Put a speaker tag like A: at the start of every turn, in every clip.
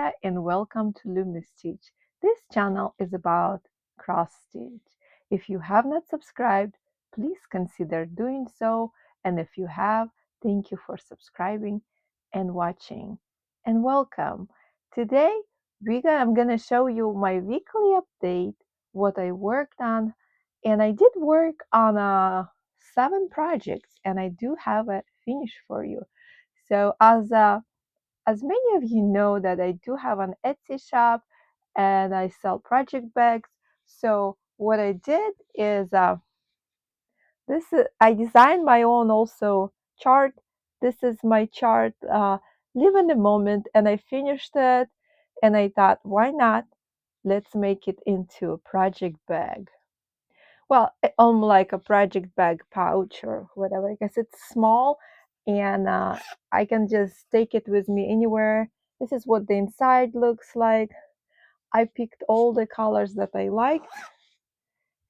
A: Rebecca and welcome to Lumi Stitch. This channel is about cross stitch. If you have not subscribed, please consider doing so. And if you have, thank you for subscribing and watching. And welcome. Today, I'm going to show you my weekly update, what I worked on. And I did work on 7 projects and I do have it finished for you. So as many of you know that I do have an Etsy shop and I sell project bags. So what I did is I designed my own also chart. This is my chart, live in the moment, and I finished it and I thought, why not? Let's make it into a project bag. Well, like a project bag pouch or whatever, because it's small and I can just take it with me anywhere. This is what the inside looks like. I picked all the colors that I liked.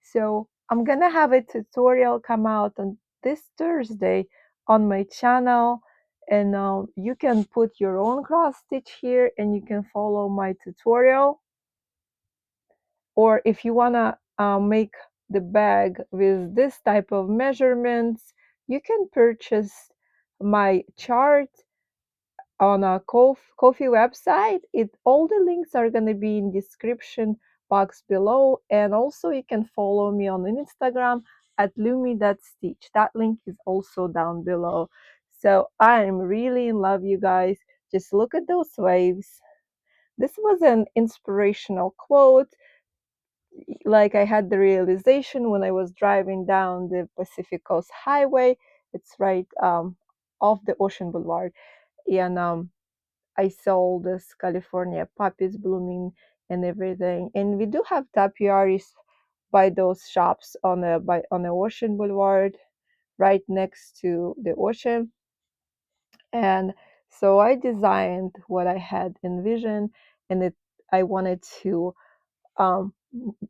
A: So I'm gonna have a tutorial come out on this Thursday on my channel, and you can put your own cross stitch here and you can follow my tutorial. Or if you want to make the bag with this type of measurements, you can purchase my chart on a Ko-fi website. All the links are going to be in description box below, and also you can follow me on Instagram at lumi.stitch. That link is also down below. So I'm really in love, you guys. Just look at those waves. This was an inspirational quote. Like, I had the realization when I was driving down the Pacific Coast Highway. It's right off the Ocean Boulevard, and I saw this California poppies blooming and everything. And we do have topiaries by those shops on the Ocean Boulevard, right next to the ocean. And so I designed what I had envisioned, and I wanted to um,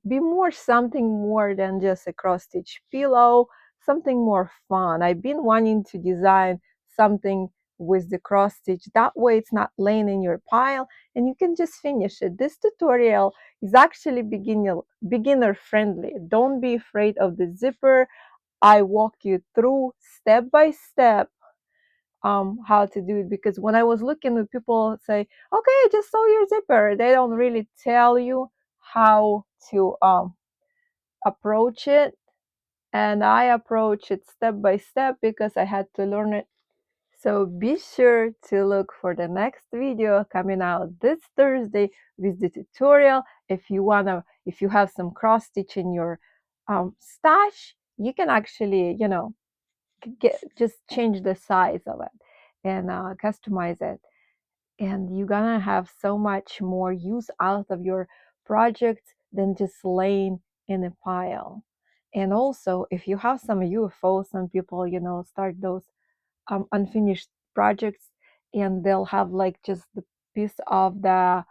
A: be something more than just a cross stitch pillow, something more fun. I've been wanting to design something with the cross stitch. That way it's not laying in your pile and you can just finish it. This tutorial is actually beginner friendly. Don't be afraid of the zipper. I walk you through step by step how to do it, because when I was looking at people say, okay, just sew your zipper, they don't really tell you how to approach it. And I approach it step by step because I had to learn it. So be sure to look for the next video coming out this Thursday with the tutorial. If you have some cross stitch in your stash, you can actually, just change the size of it and customize it, and you're gonna have so much more use out of your project than just laying in a pile. And also, if you have some UFOs, some people start those unfinished projects, and they'll have like just the piece of the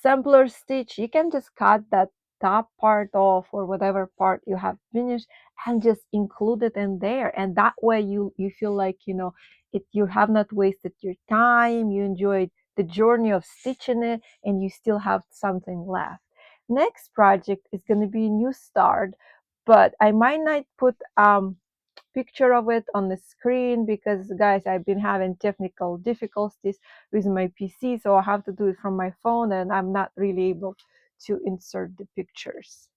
A: sampler stitch. You can just cut that top part off, or whatever part you have finished, and just include it in there, and that way you feel like you have not wasted your time. You enjoyed the journey of stitching it, and you still have something left. Next project is going to be a new start, but I might not put picture of it on the screen because, guys, I've been having technical difficulties with my PC, so I have to do it from my phone, and I'm not really able to insert the pictures.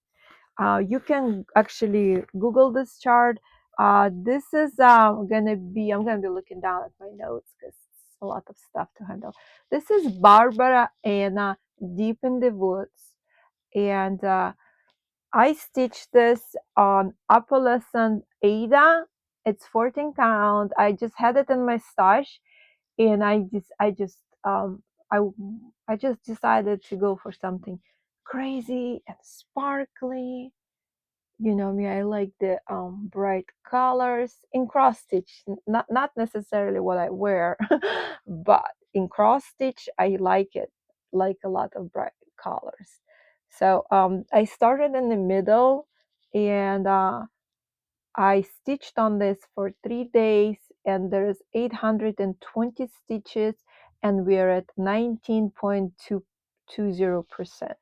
A: You can actually Google this chart. This is I'm gonna be looking down at my notes because it's a lot of stuff to handle. This is Barbara Anna Deep in the Woods, and I stitched this on opalescent Ada. It's 14 count. I just had it in my stash, and I I just decided to go for something crazy and sparkly. You know me, I like the bright colors in cross stitch. Not necessarily what I wear, but in cross stitch I like it, like a lot of bright colors. So I started in the middle, and I stitched on this for 3 days, and there's 820 stitches, and we're at 19.220%.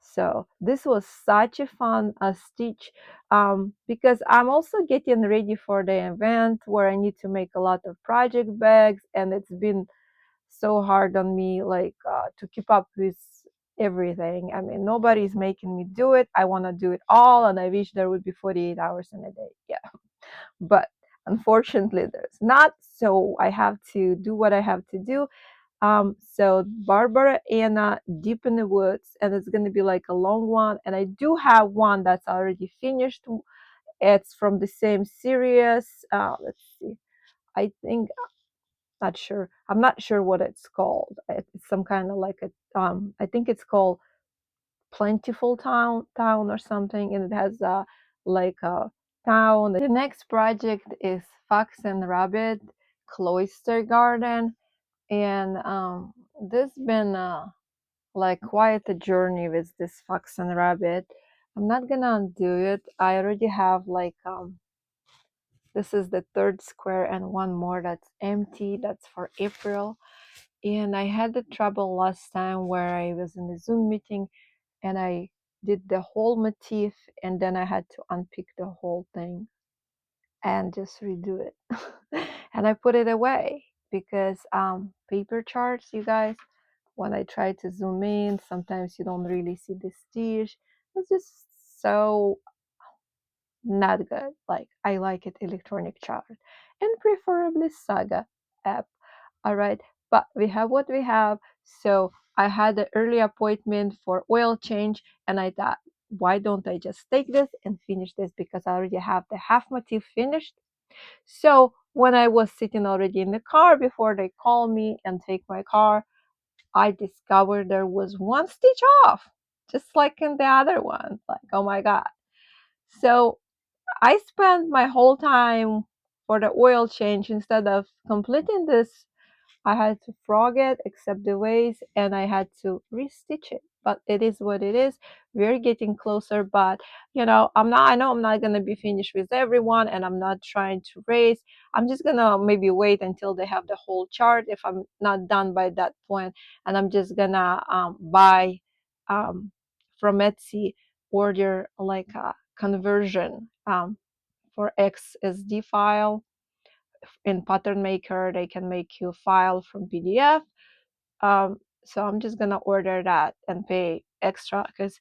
A: So this was such a fun stitch, because I'm also getting ready for the event where I need to make a lot of project bags, and it's been so hard on me, like, to keep up with everything. I mean, nobody's making me do it. I want to do it all, and I wish there would be 48 hours in a day. Yeah, but unfortunately, there's not. So I have to do what I have to do. So Barbara Anna, Deep in the Woods, and it's gonna be like a long one. And I do have one that's already finished. It's from the same series. Let's see. I think, not sure. I'm not sure what it's called. It's some kind of like a I think it's called Plentiful Town or something, and it has like a town. The next project is Fox and Rabbit Cloister Garden, and this been like quite a journey with this Fox and Rabbit. I'm not gonna undo it. I already have like this is the third square and one more that's empty. That's for April. And I had the trouble last time where I was in a Zoom meeting and I did the whole motif and then I had to unpick the whole thing and just redo it. And I put it away because paper charts, you guys, when I try to zoom in, sometimes you don't really see the stitch. It's just so not good. Like, I like it electronic chart and preferably Saga app. All right, but we have what we have. So I had an early appointment for oil change, and I thought, why don't I just take this and finish this, because I already have the half motif finished. So when I was sitting already in the car before they call me and take my car, I discovered there was one stitch off, just like in the other one. Like, oh my God. So I spent my whole time for the oil change. Instead of completing this, I had to frog it, accept the ways, and I had to restitch it. But it is what it is. We're getting closer, but I know I'm not gonna be finished with everyone, and I'm not trying to race. I'm just gonna maybe wait until they have the whole chart if I'm not done by that point, and I'm just gonna buy um, from Etsy, order like a conversion for XSD file in pattern maker. They can make you file from PDF. So I'm just gonna order that and pay extra because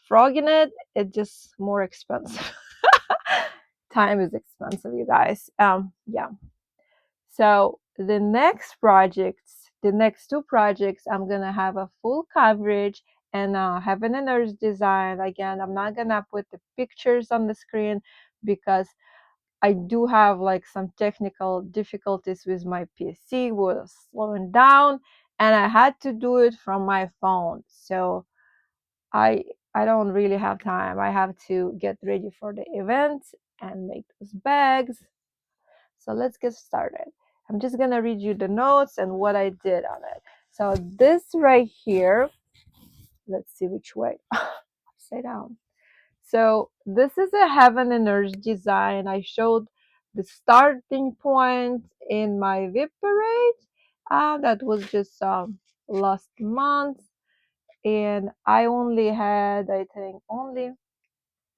A: frogging it just more expensive. Time is expensive, you guys. Yeah. So the next two projects, I'm gonna have a full coverage and Heaven and Earth design. Again, I'm not gonna put the pictures on the screen because I do have like some technical difficulties with my PC, was slowing down, and I had to do it from my phone. So I I don't really have time. I have to get ready for the event and make those bags. So let's get started. I'm just gonna read you the notes and what I did on it. So this right here, let's see which way. Upside down. So this is a Heaven and Earth design. I showed the starting point in my VIP parade. That was just last month. And I only had, I think, only.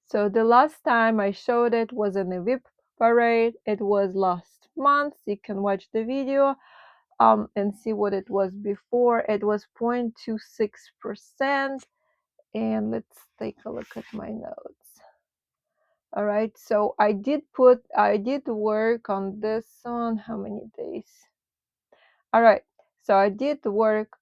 A: So the last time I showed it was in a VIP parade. It was last month. You can watch the video and see what it was before. It was 0.26%. And let's take a look at my notes. All right, so I did work on this one. How many days? All right, so I did work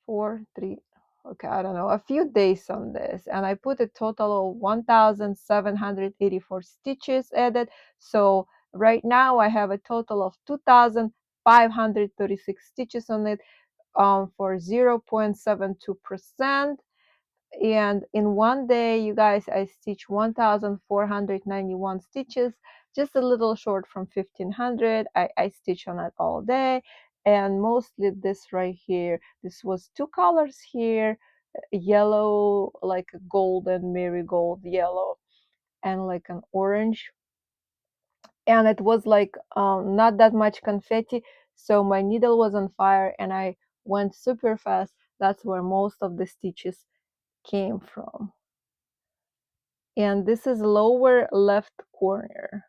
A: 3, okay, I don't know, a few days on this, and I put a total of 1,784 stitches added. So right now I have a total of 2,536 stitches on it, for 0.72%. And in one day, you guys, I stitch 1,491 stitches, just a little short from 1,500. I stitch on it all day, and mostly this right here. This was two colors here, yellow, like a golden marigold yellow, and like an orange. And it was like not that much confetti. So my needle was on fire and I went super fast. That's where most of the stitches came from. And this is lower left corner.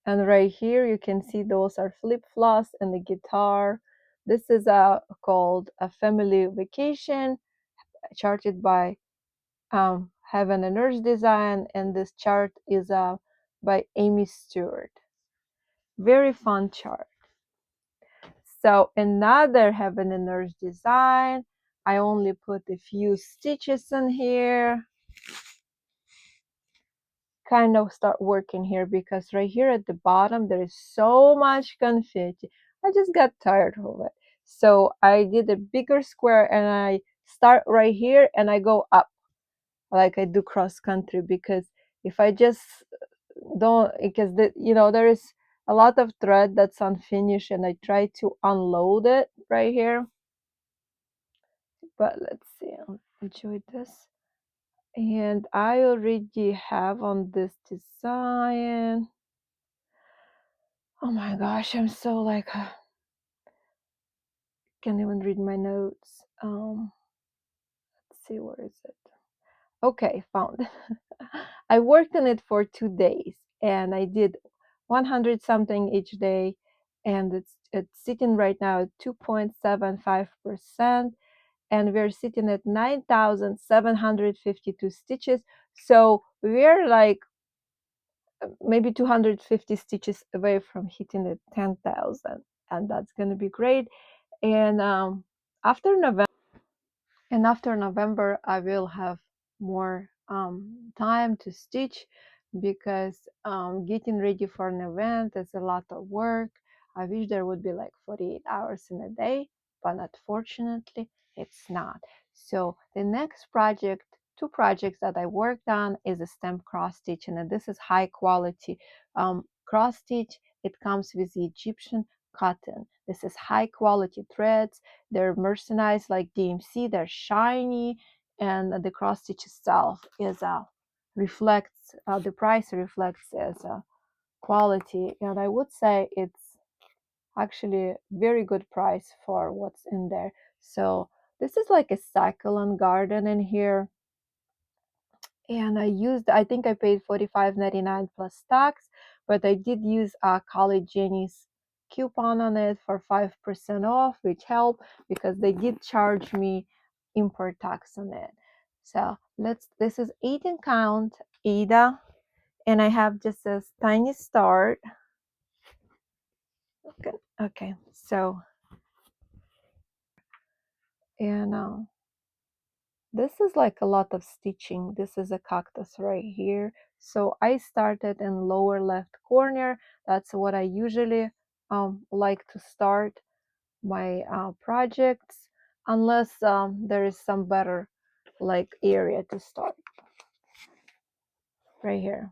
A: And right here you can see those are flip floss and the guitar. This is called a family vacation, charted by Heaven and Earth Design, and this chart is by Amy Stewart. Very fun chart. So another Heaven and Earth Design. I only put a few stitches in here. Kind of start working here because right here at the bottom there is so much confetti. I just got tired of it. So I did a bigger square and I start right here and I go up like I do cross country, because if I just don't, because there is a lot of thread that's unfinished and I try to unload it right here. But let's see, I'll enjoy this. And I already have on this design. Oh my gosh, I'm so like can't even read my notes. Let's see, where is it? Okay, found it. I worked on it for 2 days and I did 100 something each day, and it's sitting right now at 2.75%, and we're sitting at 9,752 stitches. So we're like maybe 250 stitches away from hitting the 10,000, and that's going to be great. And after November, I will have more time to stitch, because getting ready for an event is a lot of work. I wish there would be like 48 hours in a day, but unfortunately it's not. So the next project, two projects that I worked on, is a stem cross stitch, and this is high quality cross stitch. It comes with the Egyptian cotton. This is high quality threads. They're mercerized like DMC. They're shiny, and the cross stitch itself is reflects the price reflects as quality, and I would say it's actually very good price for what's in there. So this is like a succulent garden in here, and I think I paid $45.99 plus tax, but I did use a College Jenny's coupon on it for 5% off, which helped because they did charge me import tax on it. So this is 18 count Ada, and I have just a tiny start. Okay, so, and this is like a lot of stitching. This is a cactus right here. So I started in lower left corner. That's what I usually like to start my projects, unless there is some better like area to start. Right here.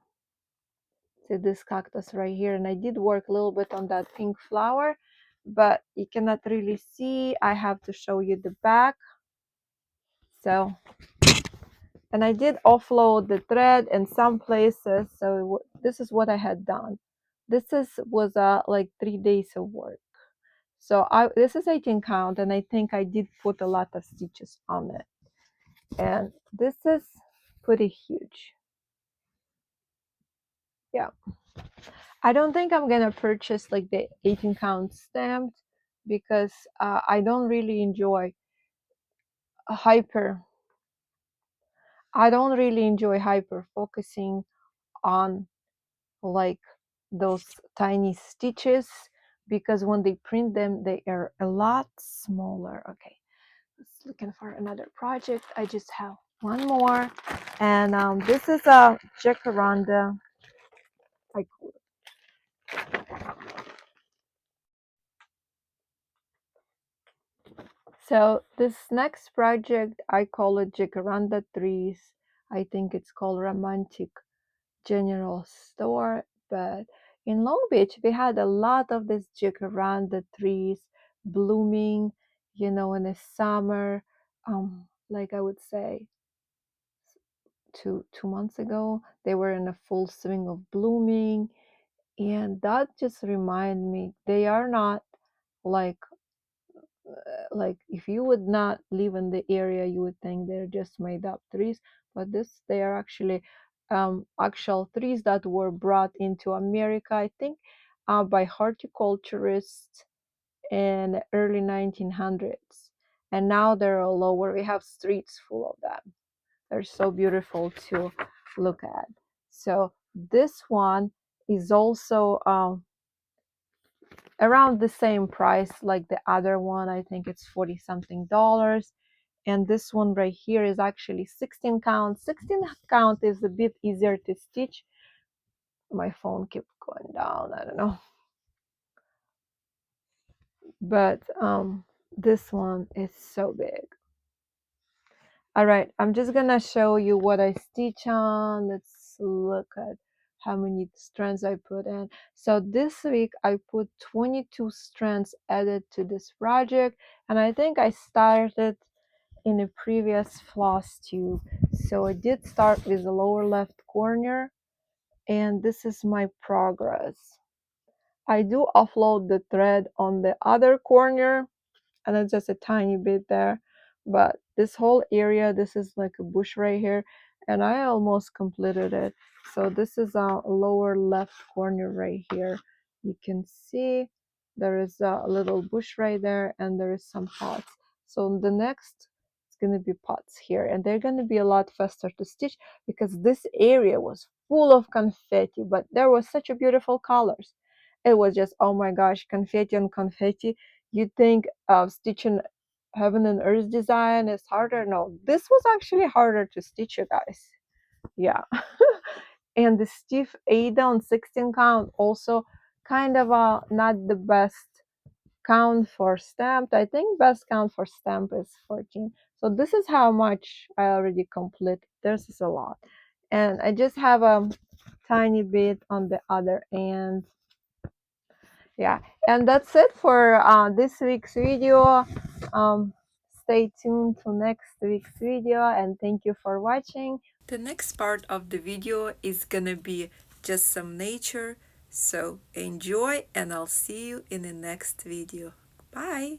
A: See this cactus right here. And I did work a little bit on that pink flower, but you cannot really see. I have to show you the back. So, and I did offload the thread in some places. So this is what I had done. This was like 3 days of work. So this is 18 count, and I think I did put a lot of stitches on it. And this is pretty huge. Yeah. I don't think I'm gonna purchase like the 18 count stamped, because I don't really enjoy hyper. I don't really enjoy hyper focusing on like those tiny stitches, because when they print them they are a lot smaller. Okay, let's looking for another project. I just have one more, and this is a jacaranda. So this next project, I call it jacaranda trees. I think it's called romantic general store, but in Long Beach we had a lot of these jacaranda trees blooming, in the summer. Like I would say 2 months ago, they were in a full swing of blooming, And that just remind me, they are not like if you would not live in the area, you would think they're just made up trees, but this they are actually actual trees that were brought into America, I think, by horticulturists in early 1900s, and now they're all over. We have streets full of them. They're so beautiful to look at. So this one is also around the same price like the other one. I think it's 40 something dollars. And this one right here is actually 16 count. 16 count is a bit easier to stitch. My phone keeps going down. I don't know. But this one is so big. All right, I'm just gonna show you what I stitch on. Let's look at how many strands I put in. So this week I put 22 strands added to this project, and I think I started in a previous Flosstube. So I did start with the lower left corner, and this is my progress. I do offload the thread on the other corner, and it's just a tiny bit there, but this whole area, this is like a bush right here, and I almost completed it. So this is a lower left corner right here. You can see there is a little bush right there, and there is some pots. So the next is going to be pots here, and they're going to be a lot faster to stitch because this area was full of confetti, but there was such a beautiful colors. It was just, oh my gosh, confetti on confetti. You think stitching heaven and earth design is harder? No, this was actually harder to stitch, you guys. Yeah. And the stiff Ada on 16 count also kind of not the best count for stamped. I think best count for stamp is 14. So this is how much I already complete. This is a lot. And I just have a tiny bit on the other end. Yeah, and that's it for this week's video. Stay tuned to next week's video, and thank you for watching. The next part of the video is gonna be just some nature, so enjoy, and I'll see you in the next video. Bye.